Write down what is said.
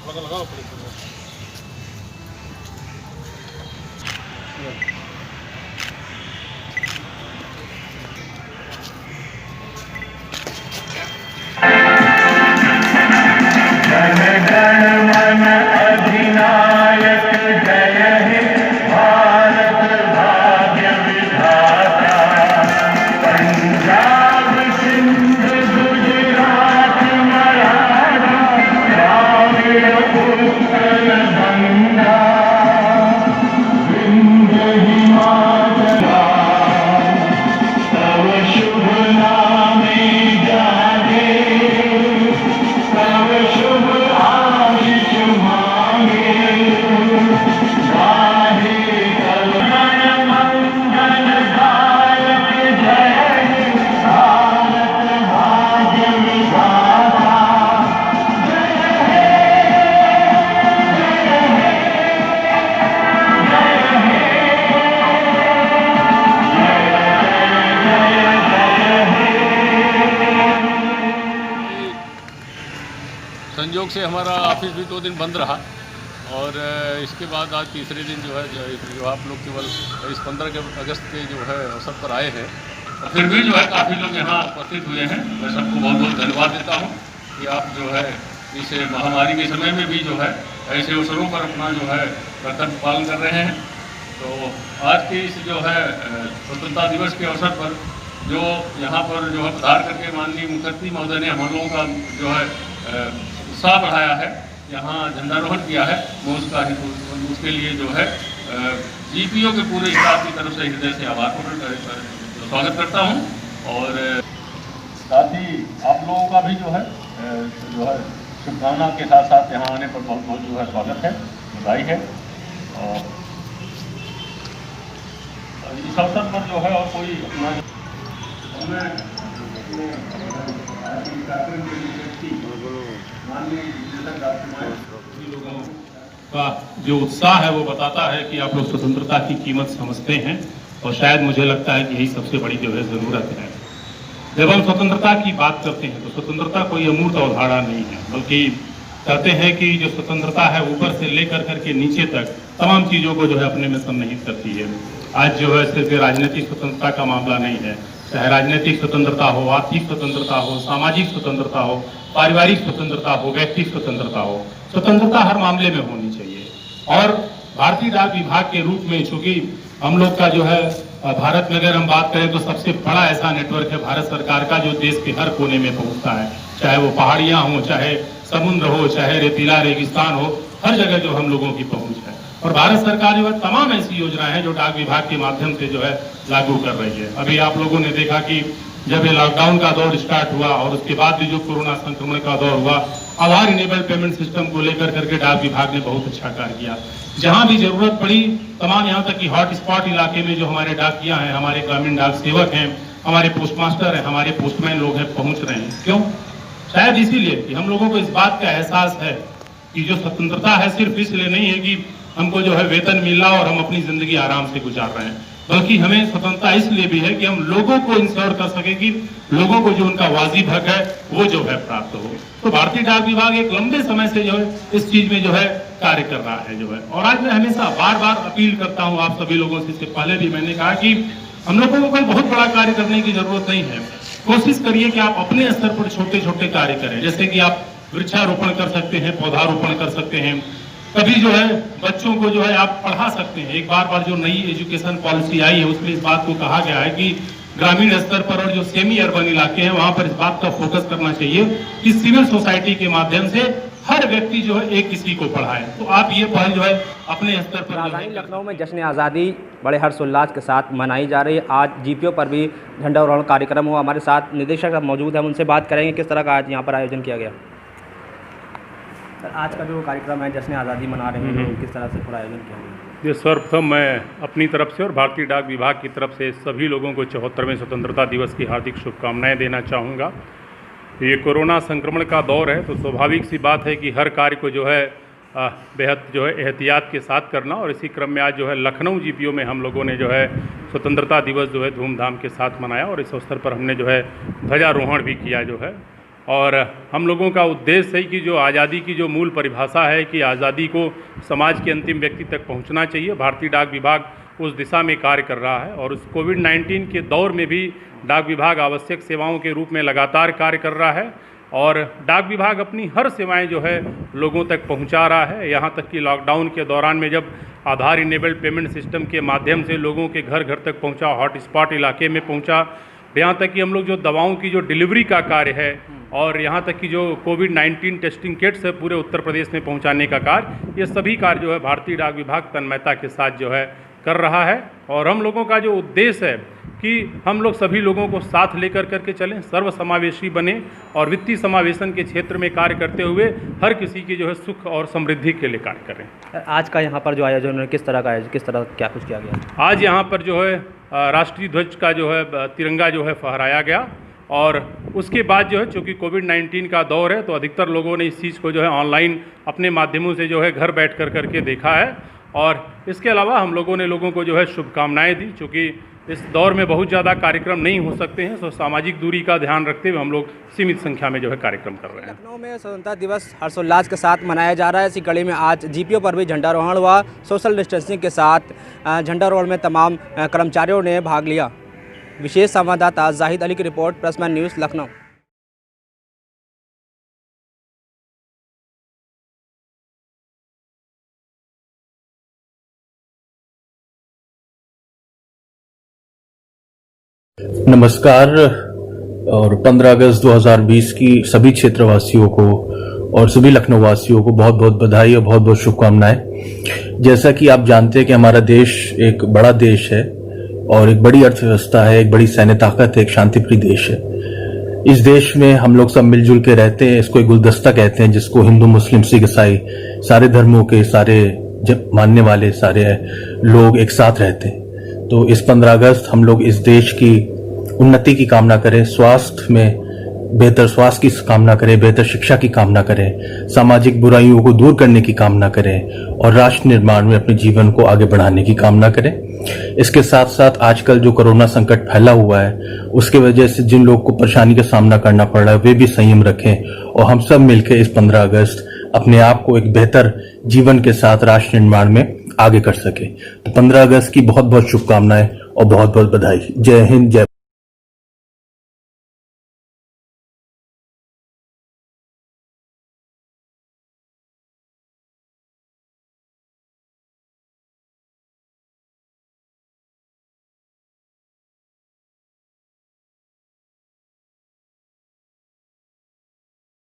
लगाओ पड़ेगा। संयोग से हमारा ऑफिस भी 2 दिन बंद रहा और इसके बाद आज तीसरे दिन जो है जो आप लोग केवल इस 15 अगस्त के जो है अवसर पर आए हैं और फिर भी जो है काफ़ी लोग यहाँ उपस्थित हुए हैं। मैं सबको बहुत बहुत धन्यवाद देता हूँ कि आप जो है इस महामारी के समय में भी जो है ऐसे अवसरों पर अपना जो है कर्तव्य पालन कर रहे हैं। तो आज के इस जो है स्वतंत्रता दिवस के अवसर पर जो यहाँ पर जो है पधार करके माननीय मुख्यमंत्री महोदय ने हम लोगों का जो है उत्साह बढ़ाया है, यहाँ झंडारोहण किया है, मैं उसके लिए जो है जीपीओ के पूरे स्टाफ की तरफ से हृदय से आभार पूर्ण स्वागत करता हूँ। और साथ ही आप लोगों का भी जो है शुभकामना के साथ साथ यहाँ आने पर बहुत बहुत जो है स्वागत है, बधाई है। और इस अवसर पर जो है और कोई अपना का जो उत्साह है वो बताता है कि आप लोग स्वतंत्रता की कीमत समझते हैं और शायद मुझे लगता है कि यही सबसे बड़ी जो है ज़रूरत है। जब हम स्वतंत्रता की बात करते हैं तो स्वतंत्रता कोई अमूर्त अवधारणा नहीं है, बल्कि कहते हैं कि जो स्वतंत्रता है ऊपर से लेकर करके नीचे तक तमाम चीज़ों को जो है अपने में सम्मिलित करती है। आज जो है सिर्फ राजनीतिक स्वतंत्रता का मामला नहीं है, चाहे राजनीतिक स्वतंत्रता हो, आर्थिक स्वतंत्रता हो, सामाजिक स्वतंत्रता हो, पारिवारिक स्वतंत्रता हो, व्यक्तिगत स्वतंत्रता हो, स्वतंत्रता हर मामले में होनी चाहिए। और भारतीय डाक विभाग के रूप में चूंकि हम लोग का जो है भारत में अगर हम बात करें तो सबसे बड़ा ऐसा नेटवर्क है भारत सरकार का जो देश के हर कोने में पहुंचता है, चाहे वो पहाड़ियां हो, चाहे समुद्र हो, चाहे रेतीला रेगिस्तान हो, हर जगह जो हम लोगों की पहुंच है। और भारत सरकार जो है तमाम ऐसी योजनाएं हैं जो डाक विभाग के माध्यम से जो है लागू कर रही है। अभी आप लोगों ने देखा कि जब ये लॉकडाउन का दौर स्टार्ट हुआ और उसके बाद भी जो कोरोना संक्रमण का दौर हुआ, आधार इनेबल्ड पेमेंट सिस्टम को लेकर करके डाक विभाग ने बहुत अच्छा कार्य किया। जहां भी जरूरत पड़ी तमाम यहाँ तक कि हॉट स्पॉट इलाके में जो हमारे डाकिया हैं, हमारे ग्रामीण डाक सेवक हैं, हमारे पोस्टमास्टर हैं, हमारे पोस्टमैन लोग हैं, पहुंच रहे हैं। क्यों? शायद इसीलिए कि हम लोगों को इस बात का एहसास है कि जो स्वतंत्रता है सिर्फ इसलिए नहीं है कि हमको जो है वेतन मिला और हम अपनी जिंदगी आराम से गुजार रहे हैं, बल्कि हमें स्वतंत्रता इसलिए भी है कि हम लोगों को इंश्योर कर सके कि लोगों को जो उनका वाजिब हक है वो जो है प्राप्त हो। तो भारतीय डाक विभाग एक लंबे समय से जो है इस चीज में जो है कार्य कर रहा है जो है। और आज मैं हमेशा बार बार अपील करता हूँ आप सभी लोगों से, इससे पहले भी मैंने कहा कि हम लोगों को कोई बहुत बड़ा कार्य करने की जरूरत नहीं है। कोशिश करिए कि आप अपने स्तर पर छोटे छोटे कार्य करें, जैसे कि आप वृक्षारोपण कर सकते हैं, पौधारोपण कर सकते हैं, कभी जो है बच्चों को जो है आप पढ़ा सकते हैं। एक बार जो नई एजुकेशन पॉलिसी आई है उसमें इस बात को कहा गया है कि ग्रामीण स्तर पर और जो सेमी अर्बन इलाके हैं वहां पर इस बात का फोकस करना चाहिए कि सिविल सोसाइटी के माध्यम से हर व्यक्ति जो है एक किसी को पढ़ाए। तो आप ये पहल जो है अपने स्तर पर। राजधानी लखनऊ में जश्न आज़ादी बड़े हर्षोल्लास के साथ मनाई जा रही है। आज जीपीओ पर भी झंडारोहण कार्यक्रम हुआ। हमारे साथ निदेशक मौजूद हैं, उनसे बात करेंगे किस तरह का आज यहाँ पर आयोजन किया गया। सर, आज का जो कार्यक्रम है जश्न आज़ादी मना रहे हैं, किस तरह से पूरा आयोजन किया गया? ये सर्वप्रथम मैं अपनी तरफ से और भारतीय डाक विभाग की तरफ से सभी लोगों को 74वें स्वतंत्रता दिवस की हार्दिक शुभकामनाएं देना चाहूँगा। ये कोरोना संक्रमण का दौर है तो स्वाभाविक सी बात है कि हर कार्य को जो है बेहद जो है एहतियात के साथ करना, और इसी क्रम में आज जो है लखनऊ जीपीओ में हम लोगों ने जो है स्वतंत्रता दिवस जो है धूमधाम के साथ मनाया और इस अवसर पर हमने जो है ध्वजारोहण भी किया जो है। और हम लोगों का उद्देश्य है कि जो आज़ादी की जो मूल परिभाषा है कि आज़ादी को समाज के अंतिम व्यक्ति तक पहुंचना चाहिए, भारतीय डाक विभाग उस दिशा में कार्य कर रहा है। और उस कोविड-19 के दौर में भी डाक विभाग आवश्यक सेवाओं के रूप में लगातार कार्य कर रहा है और डाक विभाग अपनी हर सेवाएं जो है लोगों तक पहुंचा रहा है। यहाँ तक कि लॉकडाउन के दौरान में जब आधार इनेबल्ड पेमेंट सिस्टम के माध्यम से लोगों के घर घर तक पहुंचा, हॉटस्पॉट इलाके में पहुंचा, यहाँ तक कि हम लोग जो दवाओं की जो डिलीवरी का कार्य है और यहाँ तक कि जो कोविड-19 टेस्टिंग किट्स है पूरे उत्तर प्रदेश में पहुँचाने का कार्य, ये सभी कार्य जो है भारतीय डाक विभाग तन्मयता के साथ जो है कर रहा है। और हम लोगों का जो उद्देश्य है कि हम लोग सभी लोगों को साथ लेकर करके चलें, सर्व समावेशी बने और वित्तीय समावेशन के क्षेत्र में कार्य करते हुए हर किसी की जो है सुख और समृद्धि के लिए कार्य करें। आज का यहाँ पर जो आयोजन है किस तरह का आयोजन, किस तरह क्या कुछ किया गया? आज यहाँ पर जो है राष्ट्रीय ध्वज का जो है तिरंगा जो है फहराया गया और उसके बाद जो है चूँकि कोविड-19 का दौर है तो अधिकतर लोगों ने इस चीज़ को जो है ऑनलाइन अपने माध्यमों से जो है घर बैठ कर करके देखा है। और इसके अलावा हम लोगों ने लोगों को जो है शुभकामनाएं दी। चूँकि इस दौर में बहुत ज़्यादा कार्यक्रम नहीं हो सकते हैं तो सामाजिक दूरी का ध्यान रखते हुए हम लोग सीमित संख्या में जो है कार्यक्रम कर रहे हैं। लखनऊ में स्वतंत्रता दिवस हर्षोल्लास के साथ मनाया जा रहा है। इसी कड़ी में आज जीपीओ पर भी झंडारोहण हुआ। सोशल डिस्टेंसिंग के साथ झंडारोहण में तमाम कर्मचारियों ने भाग लिया। विशेष संवाददाता जाहिद अली की रिपोर्ट, प्रेसमैन न्यूज़, लखनऊ। नमस्कार। और 15 अगस्त 2020 की सभी क्षेत्रवासियों को और सभी लखनऊ वासियों को बहुत बहुत बधाई और बहुत बहुत शुभकामनाएं। जैसा कि आप जानते हैं कि हमारा देश एक बड़ा देश है और एक बड़ी अर्थव्यवस्था है, एक बड़ी सैन्य ताकत है, एक शांतिप्रिय देश है। इस देश में हम लोग सब मिलजुल के रहते हैं। इसको एक गुलदस्ता कहते हैं जिसको हिंदू, मुस्लिम, सिख, ईसाई सारे धर्मों के सारे मानने वाले सारे लोग एक साथ रहते हैं। तो इस 15 अगस्त हम लोग इस देश की उन्नति की कामना करें, स्वास्थ्य में बेहतर स्वास्थ्य की कामना करें, बेहतर शिक्षा की कामना करें, सामाजिक बुराइयों को दूर करने की कामना करें और राष्ट्र निर्माण में अपने जीवन को आगे बढ़ाने की कामना करें। इसके साथ साथ आजकल जो कोरोना संकट फैला हुआ है उसके वजह से जिन लोग को परेशानी का सामना करना पड़ रहा है वे भी संयम रखें और हम सब मिलकर इस 15 अगस्त अपने आप को एक बेहतर जीवन के साथ राष्ट्र निर्माण में आगे कर सके। तो 15 अगस्त की बहुत बहुत शुभकामनाएं और बहुत बहुत बधाई। जय हिंद, जय